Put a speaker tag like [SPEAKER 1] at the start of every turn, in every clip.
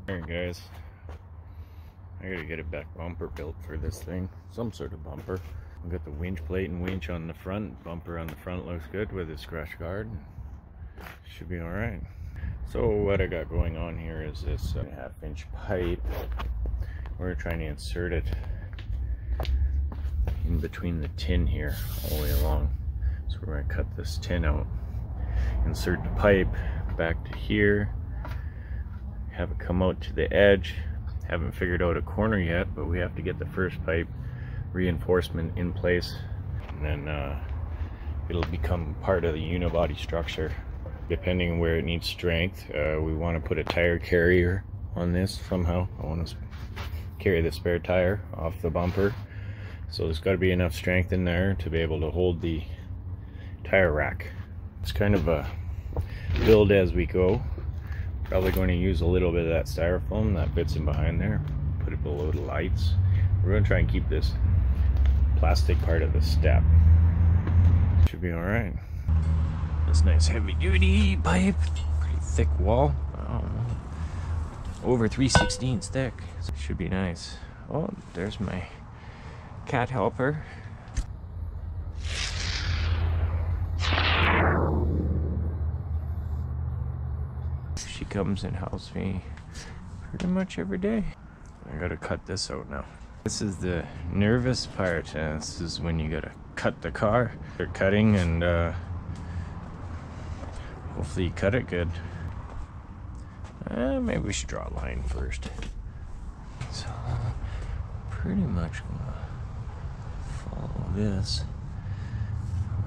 [SPEAKER 1] Alright guys, I gotta get a back bumper built for this thing, some sort of bumper. I've got the winch plate and winch on the front. Bumper on the front looks good with its crash guard. Should be alright. So what I got going on here is this 1/2 inch pipe. We're trying to insert it in between the tin here all the way along. So we're going to cut this tin out, insert the pipe back to here, have it come out to the edge. Haven't figured out a corner yet, but we have to get the first pipe reinforcement in place, and then it'll become part of the unibody structure. Depending on where it needs strength, we want to put a tire carrier on this somehow. I want to carry the spare tire off the bumper, so there's got to be enough strength in there to be able to hold the tire rack. It's kind of a build as we go. Probably going to use a little bit of that styrofoam that fits in behind there, put it below the lights. We're going to try and keep this plastic part of the step. Should be all right. This nice heavy duty pipe, pretty thick wall. Over 3/16 thick, so it should be nice. Oh, there's my cat helper. She comes and helps me pretty much every day. I gotta cut this out now. This is the nervous part. This is when you gotta cut the car. They're cutting, and hopefully you cut it good. Maybe we should draw a line first. So pretty much gonna follow this.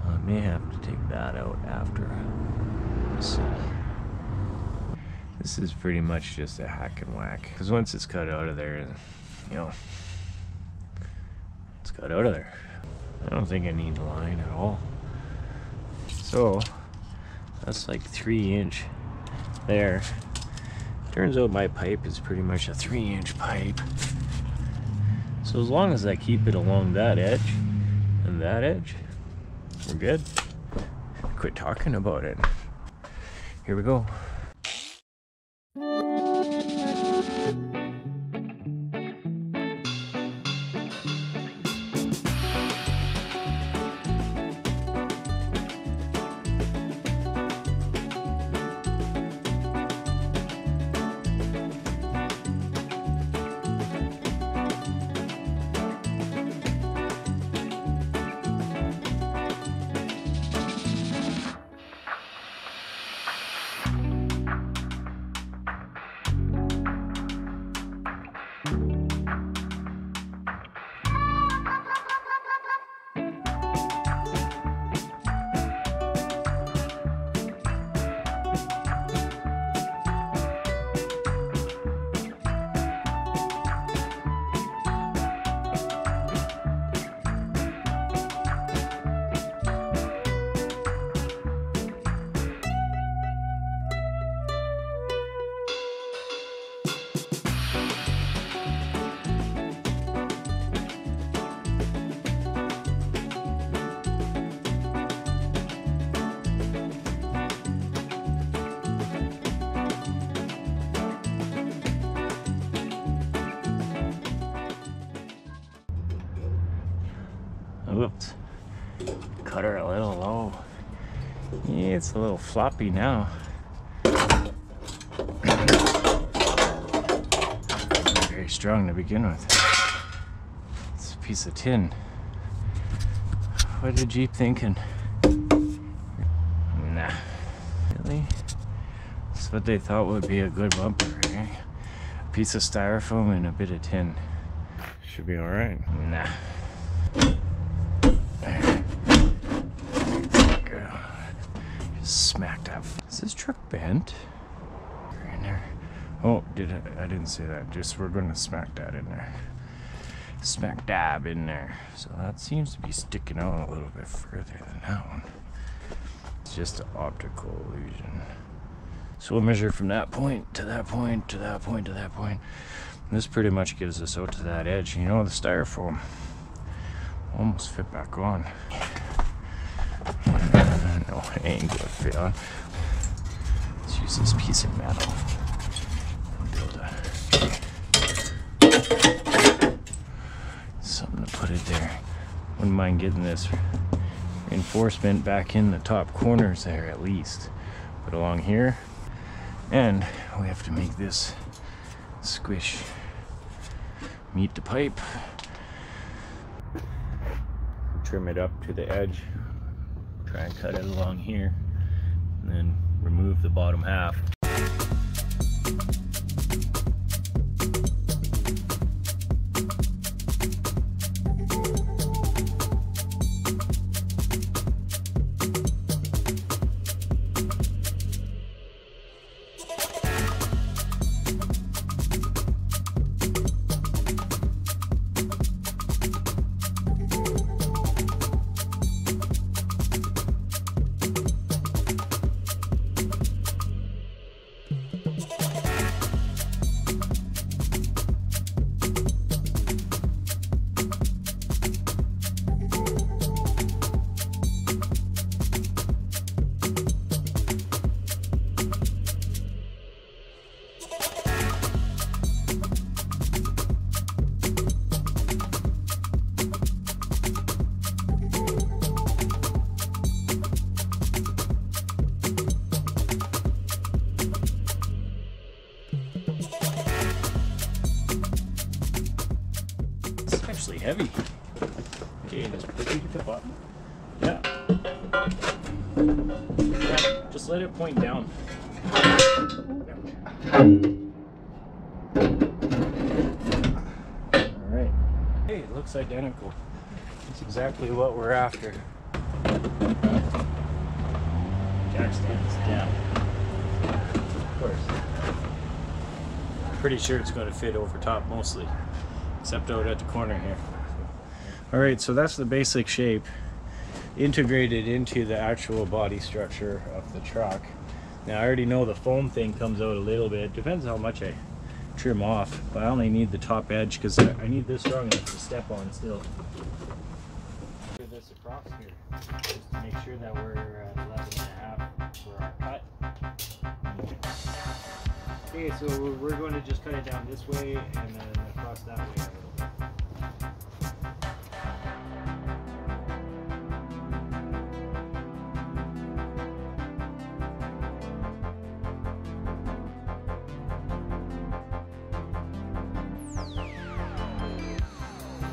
[SPEAKER 1] I may have to take that out after. Let's see. This is pretty much just a hack and whack, because once it's cut out of there, you know, it's cut out of there. I don't think I need a line at all. So that's like 3" there. Turns out my pipe is pretty much a 3" pipe. So as long as I keep it along that edge and that edge, we're good. Quit talking about it. Here we go. Whoops. Cut her a little low. Yeah, it's a little floppy now. Not very strong to begin with. It's a piece of tin. What did Jeep thinking? Nah. Really? That's what they thought would be a good bumper, eh? A piece of styrofoam and a bit of tin. Should be alright. Nah. Smacked up. Is this truck bent? In there. Oh, I didn't say that. Just we're gonna smack that in there. Smack dab in there. So that seems to be sticking out a little bit further than that one. It's just an optical illusion. So we'll measure from that point to that point to that point to that point. And this pretty much gives us out to that edge. You know, the styrofoam almost fit back on. No, it ain't gonna fit on. Let's use this piece of metal. Something to put it there. Wouldn't mind getting this reinforcement back in the top corners there at least. Put along here. And we have to make this squish meet the pipe. Trim it up to the edge. Try and cut it along here. And then remove the bottom half. Heavy. Okay, just put it at the bottom. Yeah. Just let it point down. Alright. Hey, it looks identical. That's exactly what we're after. Jack stand is down. Of course. Pretty sure it's going to fit over top mostly. Except out at the corner here. Alright, so that's the basic shape integrated into the actual body structure of the truck. Now I already know the foam thing comes out a little bit. Depends how much I trim off, but I only need the top edge because I need this strong enough to step on still. Do this across here just to make sure that we're at 11.5 for our cut. Okay, so we're going to just cut it down this way and then across that way a little bit.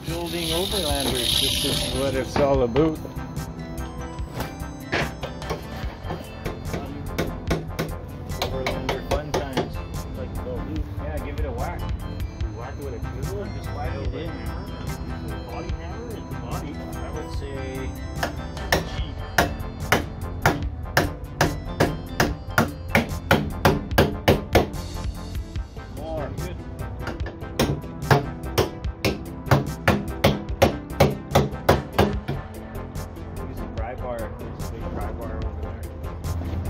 [SPEAKER 1] Building Overlanders, this is what it's all about. Overlander fun times. Like to go loose. Yeah, give it a whack. You whack it with a chisel and just slide it in. Body hammer is the body. I would say G. More. Good.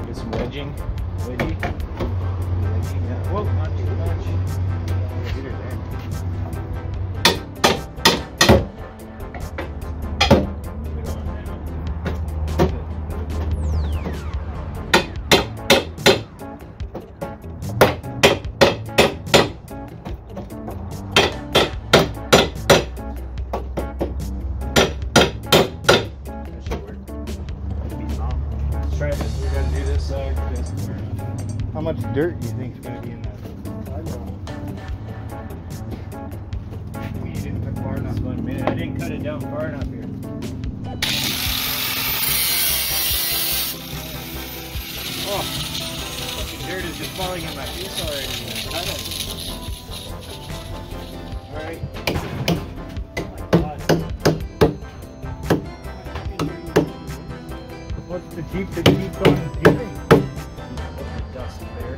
[SPEAKER 1] Get some wedging. Wedgie. Yeah. Whoa, not too much. Get her there. Move it on now. That should work. Let's try this. We gotta do this side. How much dirt do you think is going to be in that? I don't know. You didn't cut far enough. 1 minute. I didn't cut it down far enough here. Oh, fucking dirt is just falling in my face already. Cut it. Alright. Oh my God. What's the Jeep that keeps on peeling? Dust there.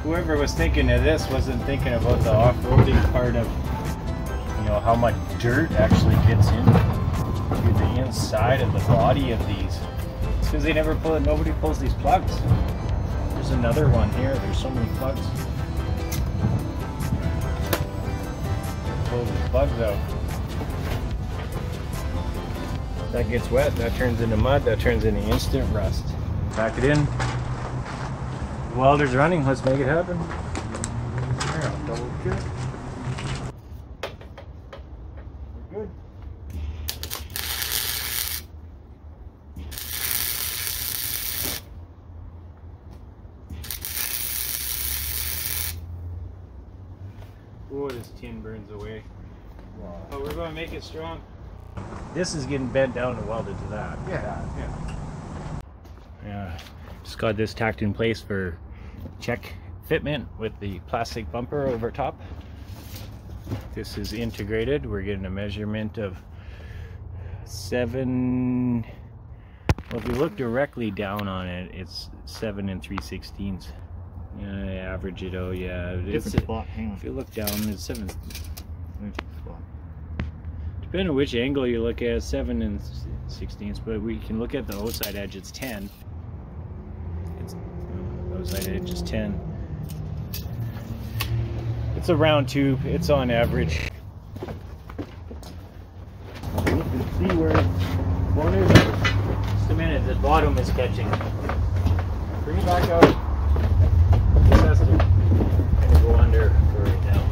[SPEAKER 1] Whoever was thinking of this wasn't thinking about the off-roading part of, you know, how much dirt actually gets into the inside of the body of these. It's because they never pull it. Nobody pulls these plugs. There's another one here. There's so many plugs. Pull these plugs out. That gets wet, that turns into mud, that turns into instant rust. Pack it in. The welder's running, let's make it happen. Here, I'll double check. We're good. Oh, this tin burns away. Wow. But we're going to make it strong. This is getting bent down and welded to that. Yeah. Just got this tacked in place for check fitment with the plastic bumper over top. This is integrated. We're getting a measurement of 7. Well, if you look directly down on it, it's 7 3/16. Yeah, average it. Oh yeah,
[SPEAKER 2] different spot. Hang on.
[SPEAKER 1] If you look down, it's 7. Depending on which angle you look at, 7 16ths, but we can look at the outside edge, it's 10. It's outside edge is 10. It's a round tube, it's on average. You can see where it's going in. Just a minute, the bottom is catching. Bring it back out. This has to kind of go under for right now.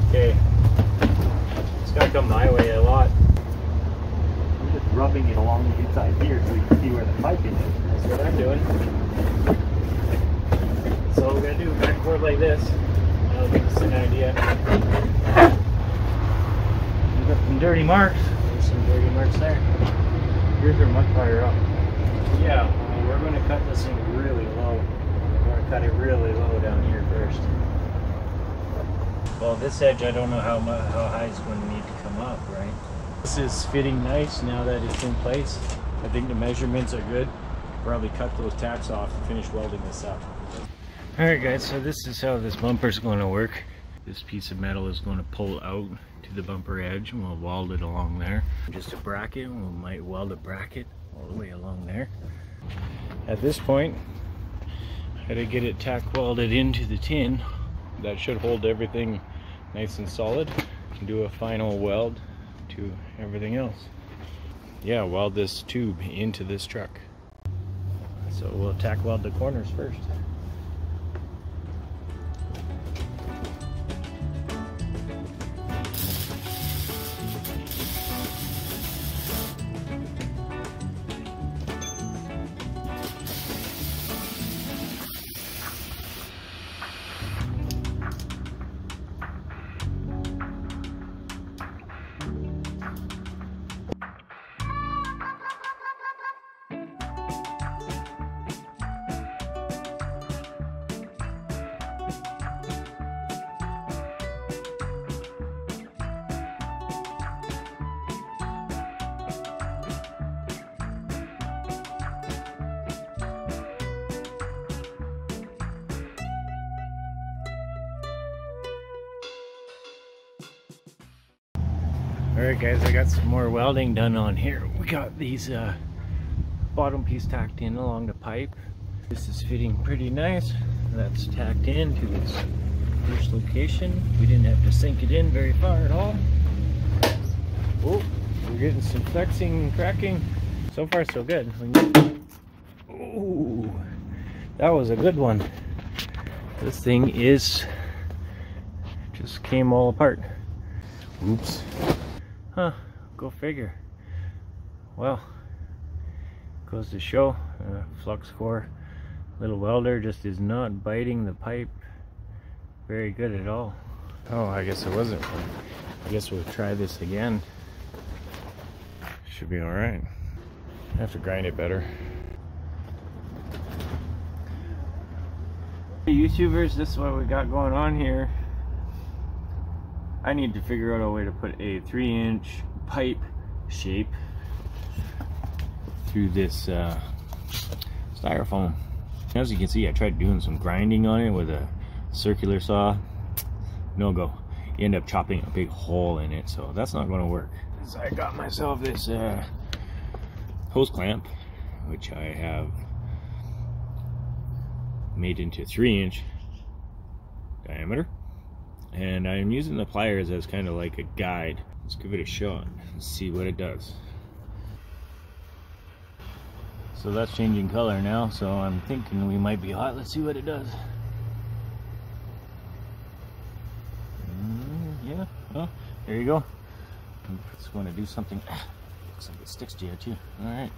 [SPEAKER 1] Okay. It's got to come my way a lot.
[SPEAKER 2] I'm just rubbing it along the inside here so you can see where the piping is.
[SPEAKER 1] That's what I'm doing. So all we're going to do, back and forth like this. That'll give us an idea. We've got some dirty marks. There's some dirty marks there.
[SPEAKER 2] Here's our much higher up.
[SPEAKER 1] Yeah, well, we're going to cut this thing really low. We're going to cut it really low down here first. Well, this edge, I don't know how high it's going to need to come up, right? This is fitting nice now that it's in place. I think the measurements are good. Probably cut those tacks off and finish welding this up. Alright guys, so this is how this bumper is going to work. This piece of metal is going to pull out to the bumper edge and we'll weld it along there. Just a bracket, we might weld a bracket all the way along there. At this point, I gotta get it tack welded into the tin. That should hold everything nice and solid. And do a final weld to everything else. Yeah, weld this tube into this truck. So we'll tack weld the corners first. Alright guys, I got some more welding done on here. We got these bottom piece tacked in along the pipe. This is fitting pretty nice. That's tacked in to its first location. We didn't have to sink it in very far at all. Oh, we're getting some flexing and cracking. So far so good. Oh, that was a good one. This thing is just came all apart. Oops. Huh, go figure. Well, goes to show, flux core little welder just is not biting the pipe very good at all. Oh, I guess it wasn't. I guess we'll try this again. Should be alright. I have to grind it better. Hey YouTubers, this is what we got going on here. I need to figure out a way to put a 3-inch pipe shape through this styrofoam. As you can see, I tried doing some grinding on it with a circular saw. No go. You end up chopping a big hole in it, so that's not going to work. So I got myself this hose clamp, which I have made into 3-inch diameter. And I'm using the pliers as kind of like a guide. Let's give it a shot and see what it does. So that's changing color now, so I'm thinking we might be hot. Let's see what it does. Yeah, oh, there you go. It's going to do something. Looks like it sticks to you too. Alright.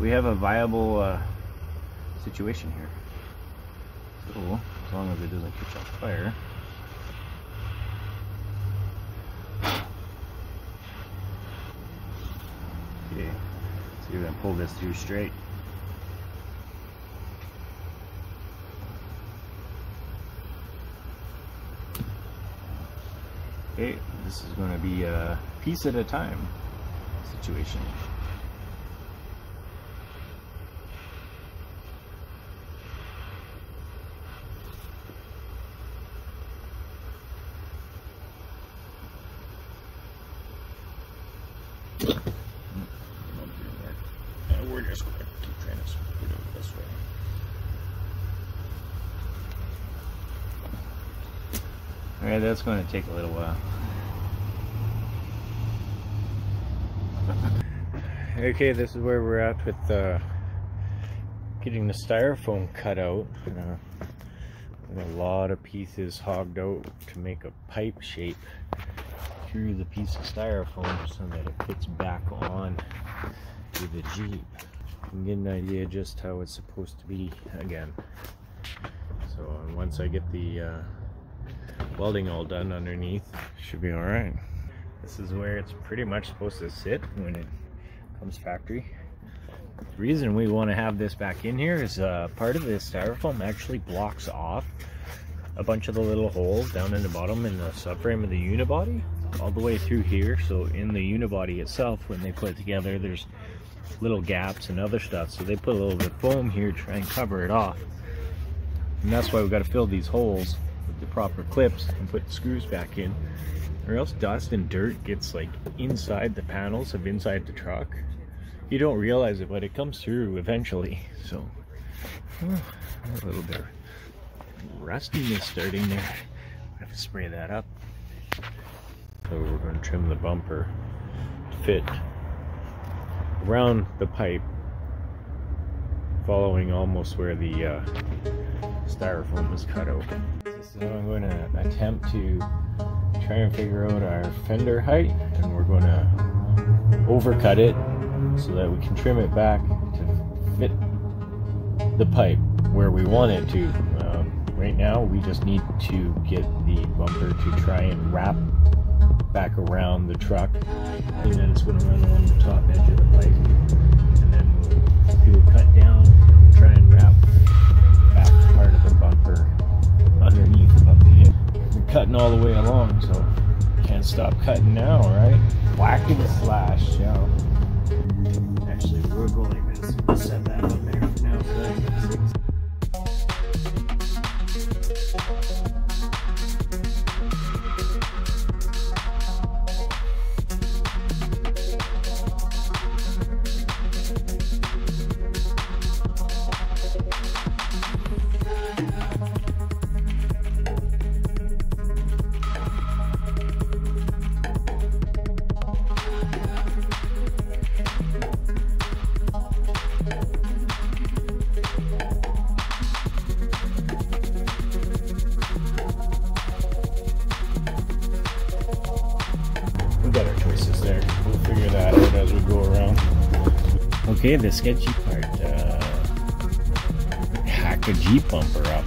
[SPEAKER 1] We have a viable situation here. So, as long as it doesn't catch on fire. Okay, see if I can pull this through straight. Okay, this is going to be a piece at a time situation. We're just going to keep trying to put it this way. Alright, that's going to take a little while. Okay, this is where we're at with getting the styrofoam cut out. A lot of pieces hogged out to make a pipe shape through the piece of styrofoam so that it fits back on to the Jeep. You can get an idea just how it's supposed to be again. So once I get the welding all done underneath, should be alright. This is where it's pretty much supposed to sit when it comes factory. The reason we want to have this back in here is part of this styrofoam actually blocks off a bunch of the little holes down in the bottom in the subframe of the unibody all the way through here. So in the unibody itself, when they put it together, there's little gaps and other stuff, so they put a little bit of foam here to try and cover it off. And that's why we've got to fill these holes with the proper clips and put the screws back in, or else dust and dirt gets like inside the panels of inside the truck. You don't realize it, but it comes through eventually. So a little bit of rustiness starting there. I have to spray that up. So we're going to trim the bumper to fit around the pipe, following almost where the styrofoam was cut out. So I'm going to attempt to try and figure out our fender height, and we're going to overcut it so that we can trim it back to fit the pipe where we want it to. Right now we just need to get the bumper to try and wrap back around the truck, and then it's going to run along the top edge of the pipe, and then we'll do a cut down and try and wrap back part of the bumper underneath up here. We're cutting all the way along, so can't stop cutting now, right? Whack and slash, yeah. Actually, we're going to set that up there for now. So that's 6. Better choices there. We'll figure that out as we go around. Okay, the sketchy part. Hack a Jeep bumper up.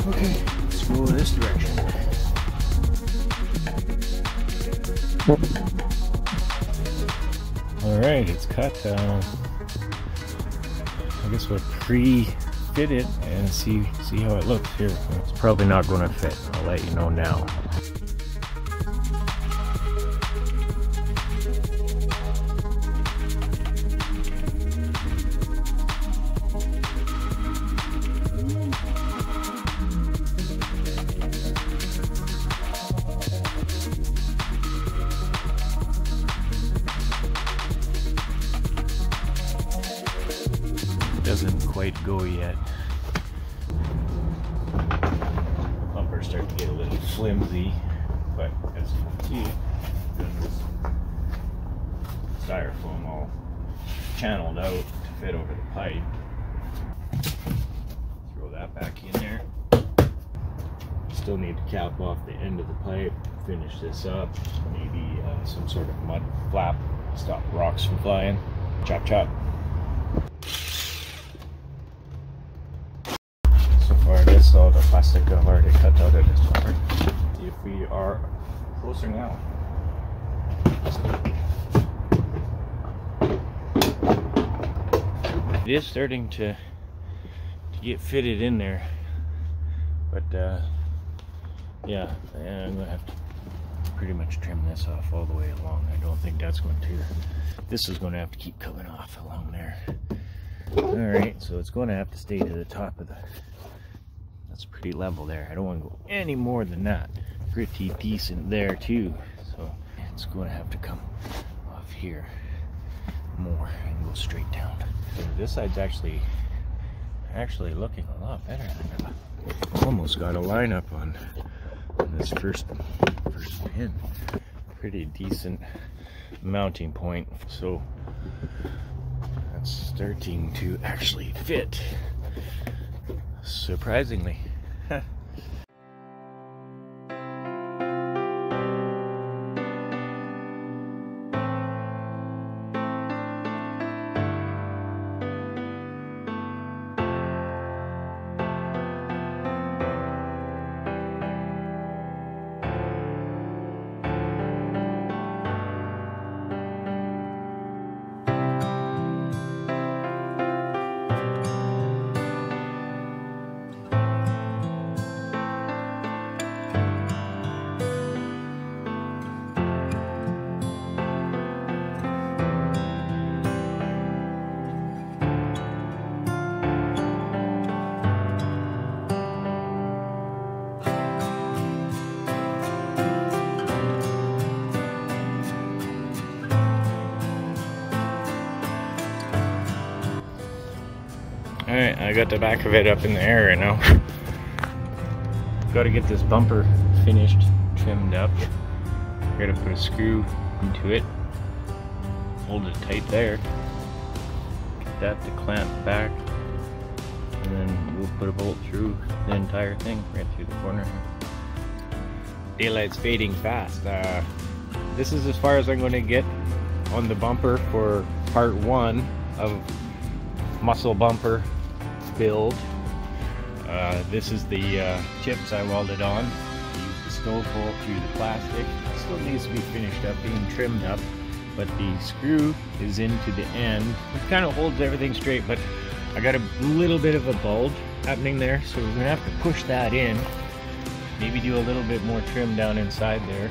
[SPEAKER 1] Okay, let's go this direction. Alright, it's cut. I guess we'll fit it and see how it looks here. It's probably not going to fit. I'll let you know now. Doesn't quite quite go yet. Bumpers start to get a little flimsy, but as you can see, got this styrofoam all channeled out to fit over the pipe. Throw that back in there. Still need to cap off the end of the pipe, finish this up, maybe some sort of mud flap, stop rocks from flying. Chop chop. So far this all the plastic I've already cut out of this part. See if we are closer now. It is starting to get fitted in there, but yeah, I'm gonna have to pretty much trim this off all the way along. I don't think that's going to. This is going to have to keep coming off along there. All right, so it's going to have to stay to the top of the. That's pretty level there. I don't want to go any more than that. Pretty decent there too. So it's going to have to come off here more and go straight down. So this side's actually looking a lot better than I almost got a lineup on this first pin. Pretty decent mounting point, so that's starting to actually fit, surprisingly. Alright, I got the back of it up in the air right now. Got to get this bumper finished, trimmed up. Got to put a screw into it, hold it tight there, get that to clamp back, and then we'll put a bolt through the entire thing right through the corner. Daylight's fading fast. This is as far as I'm going to get on the bumper for part 1 of muscle bumper build. This is the chips I welded on. Use the stove bolt through the plastic. It still needs to be finished up, being trimmed up, but the screw is into the end. It kind of holds everything straight, but I got a little bit of a bulge happening there, so we're gonna have to push that in. Maybe do a little bit more trim down inside there.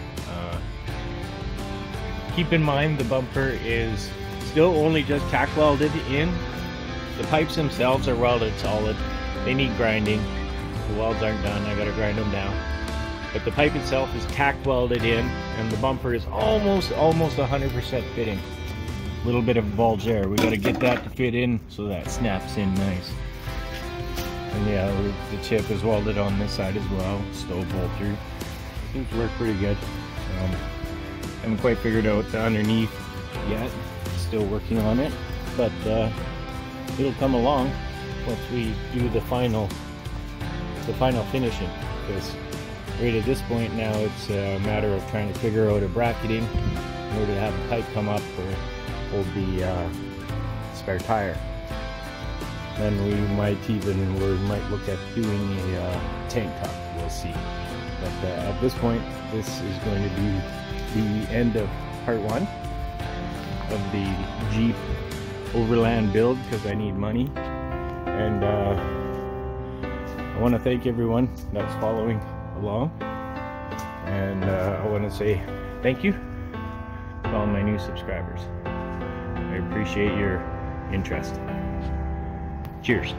[SPEAKER 1] Keep in mind the bumper is still only just tack welded in. The pipes themselves are welded solid. They need grinding. The welds aren't done. I gotta grind them down. But the pipe itself is tack welded in, and the bumper is almost 100% fitting. A little bit of bulge there. We gotta get that to fit in so that snaps in nice. And yeah, the chip is welded on this side as well. Stove bolt through. Seems to work pretty good. Haven't quite figured out the underneath yet. Still working on it, but it'll come along once we do the final finishing. Because right at this point now, it's a matter of trying to figure out a bracketing in order to have the pipe come up or hold the spare tire. Then we might look at doing a tank top. We'll see. But at this point, this is going to be the end of part 1 of the Jeep Overland build, because I need money. And I want to thank everyone that's following along, and I want to say thank you to all my new subscribers. I appreciate your interest. Cheers.